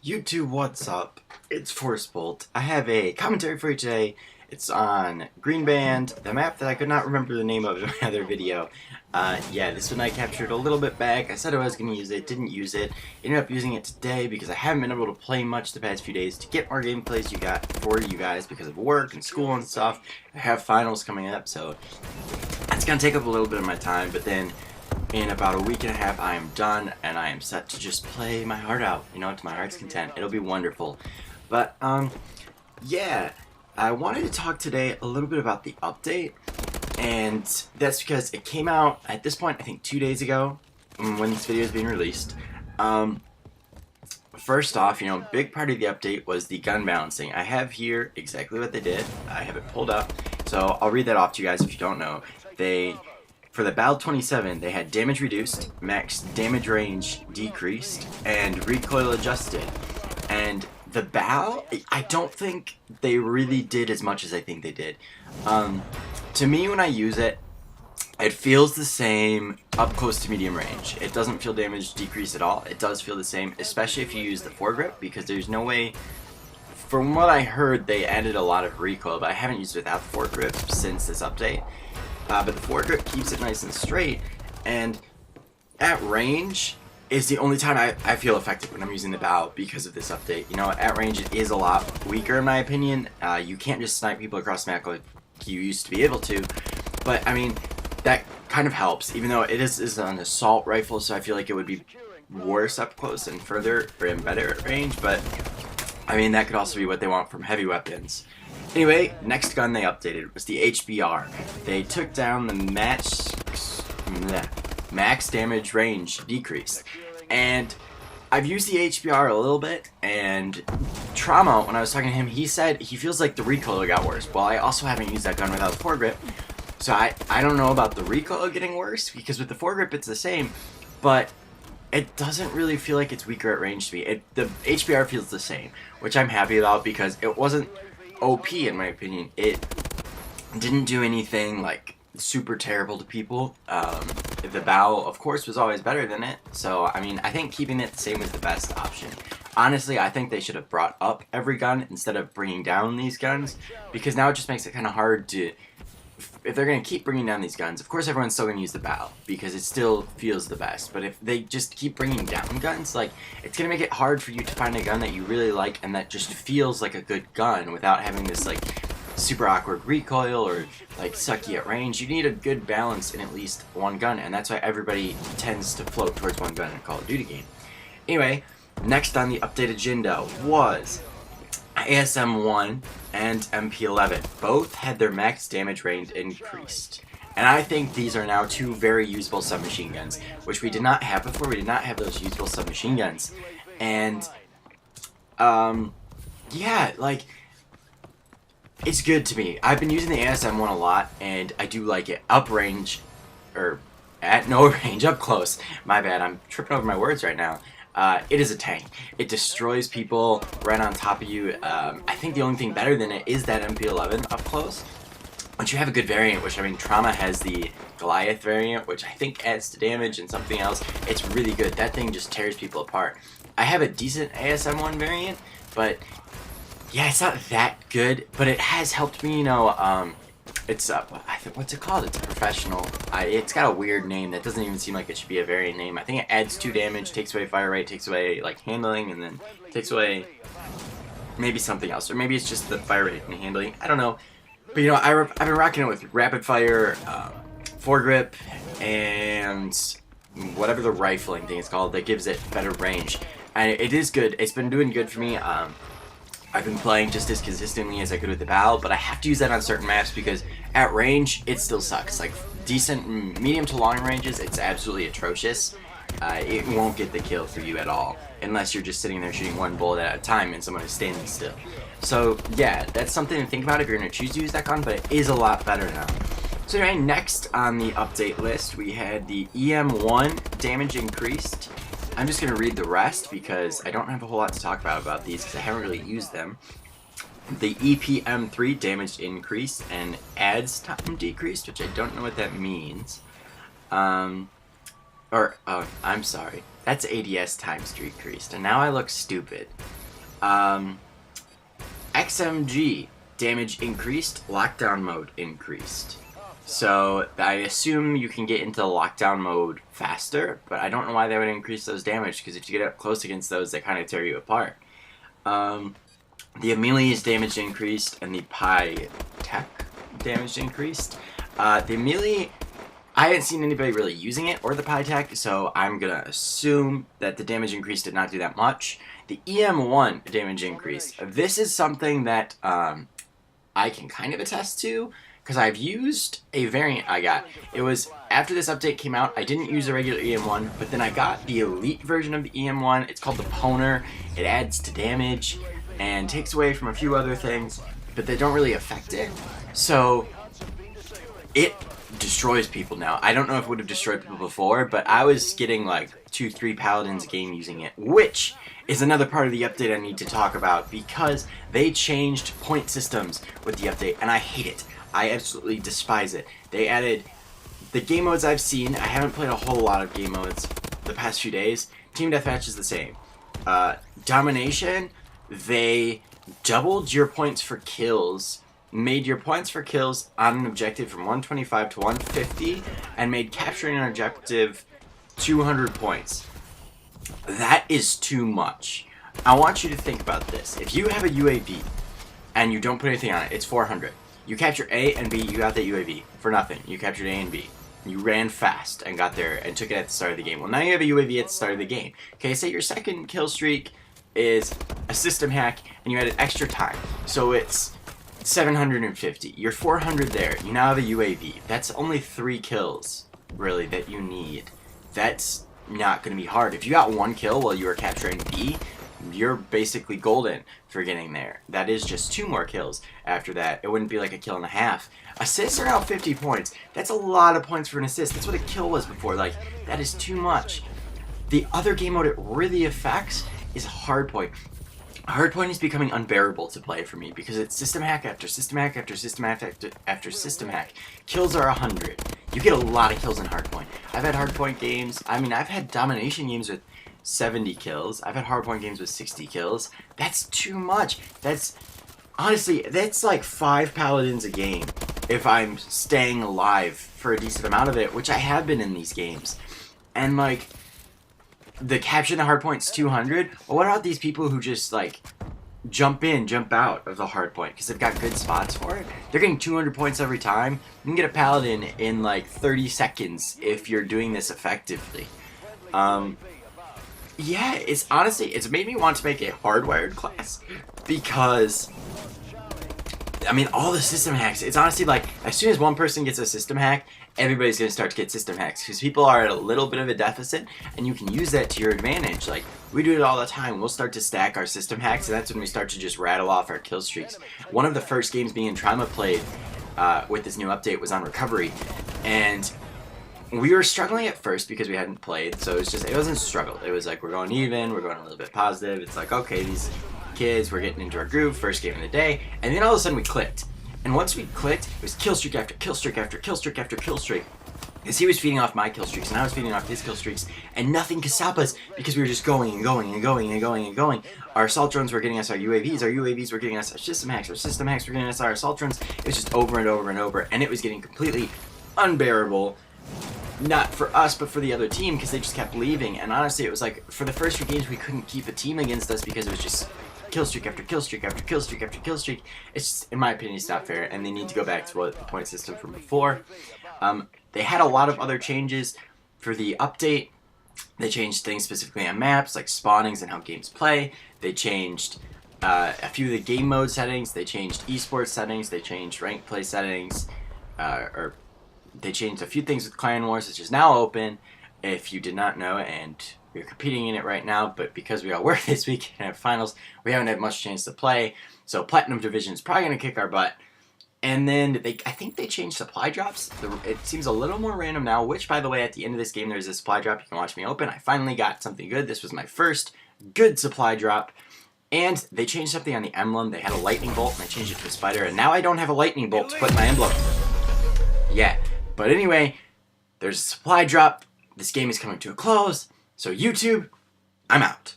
YouTube, what's up? It's ForceBolt. I have a commentary for you today. It's on Green Band, the map that I could not remember the name of in my other video. Yeah, this one I captured a little bit back. I said I was going to use it, didn't use it. Ended up using it today because I haven't been able to play much the past few days to get more gameplays for you guys because of work and school and stuff. I have finals coming up, so it's going to take up a little bit of my time, but then in about a week and a half, I am done, and I am set to just play my heart out, you know, to my heart's content. It'll be wonderful. But, yeah, I wanted to talk today a little bit about the update, and that's because it came out, at this point, I think 2 days ago, when this video is being released. First off, you know, big part of the update was the gun balancing. I have here exactly what they did. I have it pulled up, so I'll read that off to you guys if you don't know. For the Battle 27, they had damage reduced, max damage range decreased, and recoil adjusted. And the Battle, I don't think they really did as much as I think they did. To me, when I use it, it feels the same up close to medium range. It doesn't feel damage decreased at all. It does feel the same, especially if you use the foregrip, because there's no way. From what I heard, they added a lot of recoil, but I haven't used it without the foregrip since this update. But the foregrip keeps it nice and straight, and at range is the only time I feel effective when I'm using the bow because of this update. You know, at range it is a lot weaker in my opinion. You can't just snipe people across the map like you used to be able to, but I mean, that kind of helps, even though it is an assault rifle, so I feel like it would be worse up close and further and better at range, but I mean, that could also be what they want from heavy weapons. Anyway, next gun they updated was the HBR. They took down the max damage range decrease. And I've used the HBR a little bit, and Trauma, when I was talking to him, he said he feels like the recoil got worse. Well, I also haven't used that gun without the foregrip, so I don't know about the recoil getting worse, because with the foregrip it's the same, but it doesn't really feel like it's weaker at range to me. The HBR feels the same, which I'm happy about because it wasn't OP in my opinion. It didn't do anything like super terrible to people. The bow, of course, was always better than it, so I mean, I think keeping it the same was the best option. Honestly, I think they should have brought up every gun instead of bringing down these guns, because now it just makes it kind of hard to, if they're going to keep bringing down these guns, of course everyone's still going to use the bow because it still feels the best, but if they just keep bringing down guns, like, it's going to make it hard for you to find a gun that you really like and that just feels like a good gun without having this like super awkward recoil or like sucky at range. You need a good balance in at least one gun, and that's why everybody tends to float towards one gun in a Call of Duty game. Anyway, next on the update agenda was ASM-1 and MP11. Both had their max damage range increased. And I think these are now two very usable submachine guns, which we did not have before. We did not have those usable submachine guns. And, yeah, like, it's good to me. I've been using the ASM-1 a lot, and I do like it. Up range, or at no range, up close. My bad, I'm tripping over my words right now. It is a tank. It destroys people right on top of you. I think the only thing better than it is that MP11 up close. Once you have a good variant, which I mean, Trauma has the Goliath variant, which I think adds to damage and something else. It's really good. That thing just tears people apart. I have a decent ASM-1 variant, but yeah, it's not that good. But it has helped me, you know. It's what's it called? It's a professional. It's got a weird name that doesn't even seem like it should be a variant name. I think it adds 2 damage, takes away fire rate, takes away like handling, and then takes away maybe something else, or maybe it's just the fire rate and handling. I don't know, but you know, I've been rocking it with rapid fire, foregrip, and whatever the rifling thing is called that gives it better range, and it is good. It's been doing good for me. I've been playing just as consistently as I could with the bow, but I have to use that on certain maps because at range, it still sucks. Like, decent medium to long ranges, it's absolutely atrocious. It won't get the kill for you at all, unless you're just sitting there shooting one bullet at a time and someone is standing still. So, yeah, that's something to think about if you're going to choose to use that gun, but it is a lot better now. So anyway, next on the update list, we had the EM1 damage increased. I'm just going to read the rest because I don't have a whole lot to talk about these because I haven't really used them. The EPM3 damage increased and adds time decreased, which I don't know what that means. I'm sorry. That's ADS times decreased, and now I look stupid. XMG, damage increased, lockdown mode increased. So I assume you can get into the lockdown mode faster, but I don't know why they would increase those damage, because if you get up close against those, they kind of tear you apart. The Amelia's damage increased, and the Pi Tech damage increased. The Amelia, I haven't seen anybody really using it, or the Pi Tech, so I'm going to assume that the damage increase did not do that much. The EM1 damage increase. This is something that I can kind of attest to, because I've used a variant I got. It was after this update came out, I didn't use the regular EM1, but then I got the elite version of the EM1. It's called the Poner. It adds to damage and takes away from a few other things, but they don't really affect it. So it destroys people now. I don't know if it would have destroyed people before, but I was getting like 2-3 paladins a game using it, which is another part of the update I need to talk about, because they changed point systems with the update, and I hate it. I absolutely despise it. They added the game modes I've seen. I haven't played a whole lot of game modes the past few days. Team Deathmatch is the same. Domination, they doubled your points for kills, made your points for kills on an objective from 125 to 150, and made capturing an objective 200 points. That is too much. I want you to think about this. If you have a UAV and you don't put anything on it, it's 400. You capture A and B, you got that UAV for nothing. You captured A and B. You ran fast and got there and took it at the start of the game. Well, now you have a UAV at the start of the game. Okay, say your second kill streak is a system hack and you added extra time. So it's 750. You're 400 there. You now have a UAV. That's only 3 kills, really, that you need. That's not going to be hard. If you got 1 kill while you were capturing B, you're basically golden for getting there. That is just 2 more kills after that. It wouldn't be like a kill and a half. Assists are now 50 points. That's a lot of points for an assist. That's what a kill was before. Like, that is too much. The other game mode it really affects is Hardpoint. Hardpoint is becoming unbearable to play for me because it's system hack after system hack after system hack after system hack. Kills are 100. You get a lot of kills in Hardpoint. I've had Hardpoint games. I mean, I've had domination games with 70 kills. I've had hardpoint games with 60 kills. That's too much. That's, honestly, that's like 5 paladins a game if I'm staying alive for a decent amount of it, which I have been in these games. And like, the capture the hardpoint's 200. Well, what about these people who just like jump in, jump out of the hardpoint because they've got good spots for it? They're getting 200 points every time. You can get a paladin in like 30 seconds if you're doing this effectively. Yeah, it's honestly, it's made me want to make a hardwired class because, I mean, all the system hacks, it's honestly like, as soon as one person gets a system hack, everybody's going to start to get system hacks because people are at a little bit of a deficit and you can use that to your advantage. Like, we do it all the time. We'll start to stack our system hacks and that's when we start to just rattle off our kill streaks. One of the first games me and Trauma played with this new update was on Recovery, and we were struggling at first because we hadn't played, so it wasn't a struggle. It was like, we're going even, we're going a little bit positive. It's like, okay, these kids, we're getting into our groove, first game of the day, and then all of a sudden we clicked. And once we clicked, it was kill streak after kill streak after kill streak after kill streak. Because he was feeding off my kill streaks, and I was feeding off his kill streaks, and nothing could stop us because we were just going and going and going and going and going. Our assault drones were getting us our UAVs were getting us our system hacks were getting us our assault drones. It was just over and over and over, and it was getting completely unbearable. Not for us, but for the other team, because they just kept leaving. And honestly, it was like, for the first few games, we couldn't keep a team against us because it was just kill streak after kill streak after kill streak after kill streak. It's just, in my opinion, it's not fair, and they need to go back to what the point system from before. They had a lot of other changes for the update. They changed things specifically on maps, like spawnings and how games play. They changed a few of the game mode settings. They changed esports settings. They changed rank play settings, they changed a few things with Clan Wars, which is now open, if you did not know, and we're competing in it right now, but because we all work this week and have finals, we haven't had much chance to play, so Platinum Division is probably going to kick our butt. And then, I think they changed supply drops. It seems a little more random now, which, by the way, at the end of this game, there's a supply drop. You can watch me open. I finally got something good. This was my first good supply drop. And they changed something on the emblem. They had a lightning bolt, and they changed it to a spider, and now I don't have a lightning bolt to put in my emblem. Yeah. But anyway, there's a supply drop. This game is coming to a close. So YouTube, I'm out.